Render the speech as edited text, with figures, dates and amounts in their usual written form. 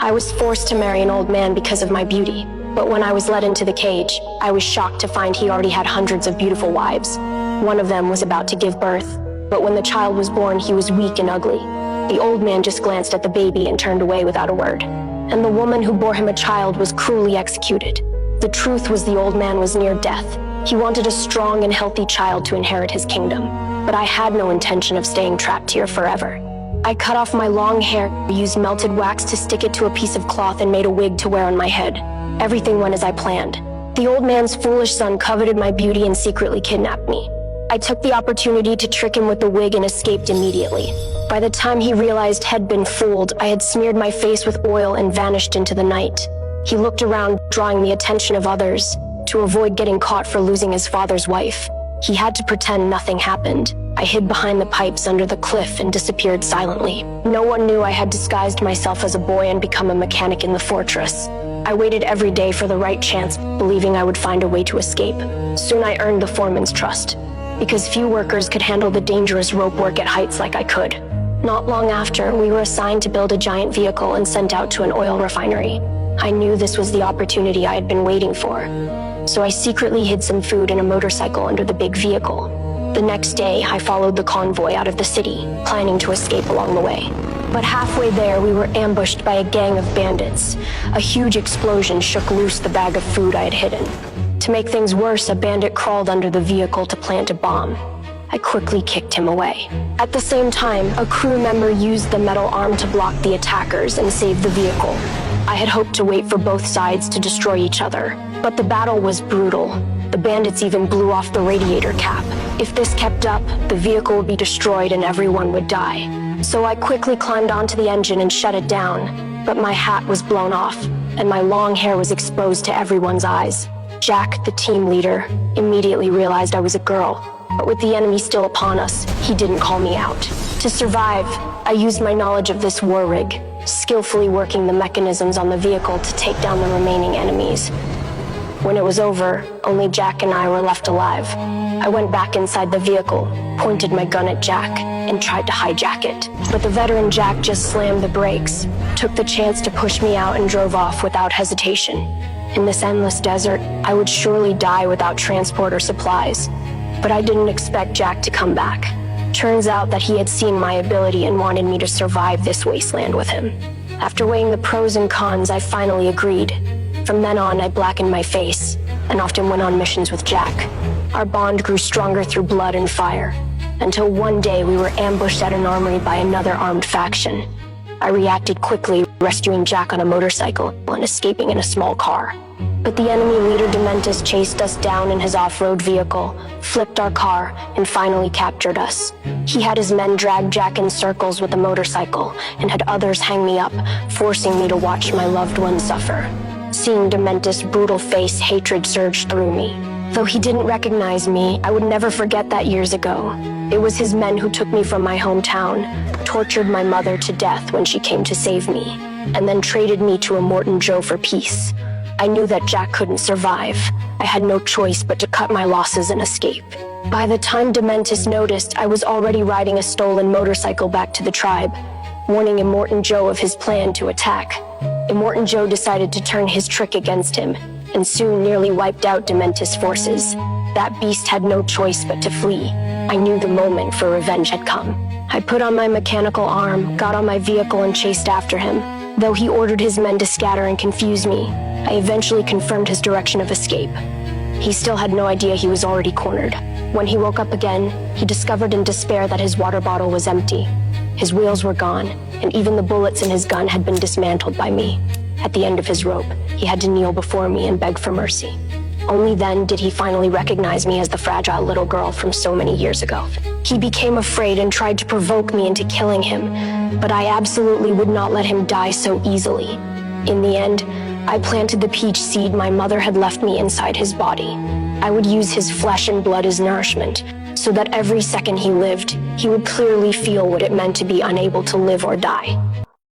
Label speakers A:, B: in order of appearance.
A: I was forced to marry an old man because of my beauty, but when I was led into the cage, I was shocked to find he already had hundreds of beautiful wives. One of them was about to give birth, but when the child was born, he was weak and ugly. The old man just glanced at the baby and turned away without a word. And the woman who bore him a child was cruelly executed. The truth was the old man was near death. He wanted a strong and healthy child to inherit his kingdom, but I had no intention of staying trapped here forever. I cut off my long hair, used melted wax to stick it to a piece of cloth, and made a wig to wear on my head. Everything went as I planned. The old man's foolish son coveted my beauty and secretly kidnapped me. I took the opportunity to trick him with the wig and escaped immediately. By the time he realized he'd been fooled, I had smeared my face with oil and vanished into the night. He looked around, drawing the attention of others, to avoid getting caught for losing his father's wife. He had to pretend nothing happened. I hid behind the pipes under the cliff and disappeared silently. No one knew I had disguised myself as a boy and become a mechanic in the fortress. I waited every day for the right chance, believing I would find a way to escape. Soon I earned the foreman's trust, because few workers could handle the dangerous rope work at heights like I could. Not long after, we were assigned to build a giant vehicle and sent out to an oil refinery. I knew this was the opportunity I had been waiting for, so I secretly hid some food and a motorcycle under the big vehicle. The next day, I followed the convoy out of the city, planning to escape along the way. But halfway there, we were ambushed by a gang of bandits. A huge explosion shook loose the bag of food I had hidden. To make things worse, a bandit crawled under the vehicle to plant a bomb. I quickly kicked him away. At the same time, a crew member used the metal arm to block the attackers and save the vehicle. I had hoped to wait for both sides to destroy each other, but the battle was brutal. The bandits even blew off the radiator cap. If this kept up, the vehicle would be destroyed and everyone would die. So I quickly climbed onto the engine and shut it down, but my hat was blown off, and my long hair was exposed to everyone's eyes. Jack, the team leader, immediately realized I was a girl. But with the enemy still upon us, he didn't call me out. To survive, I used my knowledge of this war rig, skillfully working the mechanisms on the vehicle to take down the remaining enemies. When it was over, only Jack and I were left alive. I went back inside the vehicle, pointed my gun at Jack, and tried to hijack it. But the veteran Jack just slammed the brakes, took the chance to push me out, and drove off without hesitation. In this endless desert, I would surely die without transport or supplies. But I didn't expect Jack to come back. Turns out that he had seen my ability and wanted me to survive this wasteland with him. After weighing the pros and cons, I finally agreed. From then on, I blackened my face and often went on missions with Jack. Our bond grew stronger through blood and fire, until one day we were ambushed at an armory by another armed faction. I reacted quickly, rescuing Jack on a motorcycle and escaping in a small car. But the enemy leader Dementus chased us down in his off-road vehicle, flipped our car, and finally captured us. He had his men drag Jack in circles with a motorcycle and had others hang me up, forcing me to watch my loved ones suffer. Seeing Dementus' brutal face, hatred surged through me. Though he didn't recognize me, I would never forget that years ago. It was his men who took me from my hometown, tortured my mother to death when she came to save me, and then traded me to Immortan Joe for peace. I knew that Jack couldn't survive. I had no choice but to cut my losses and escape. By the time Dementus noticed, I was already riding a stolen motorcycle back to the tribe, warning Immortan Joe of his plan to attack. Immortan Joe decided to turn his trick against him, and soon nearly wiped out Dementus' forces. That beast had no choice but to flee. I knew the moment for revenge had come. I put on my mechanical arm, got on my vehicle, and chased after him. Though he ordered his men to scatter and confuse me, I eventually confirmed his direction of escape. He still had no idea he was already cornered. When he woke up again, he discovered in despair that his water bottle was empty. His wheels were gone, and even the bullets in his gun had been dismantled by me. At the end of his rope, he had to kneel before me and beg for mercy. Only then did he finally recognize me as the fragile little girl from so many years ago. He became afraid and tried to provoke me into killing him, but I absolutely would not let him die so easily. In the end, I planted the peach seed my mother had left me inside his body. I would use his flesh and blood as nourishment, so that every second he lived, he would clearly feel what it meant to be unable to live or die.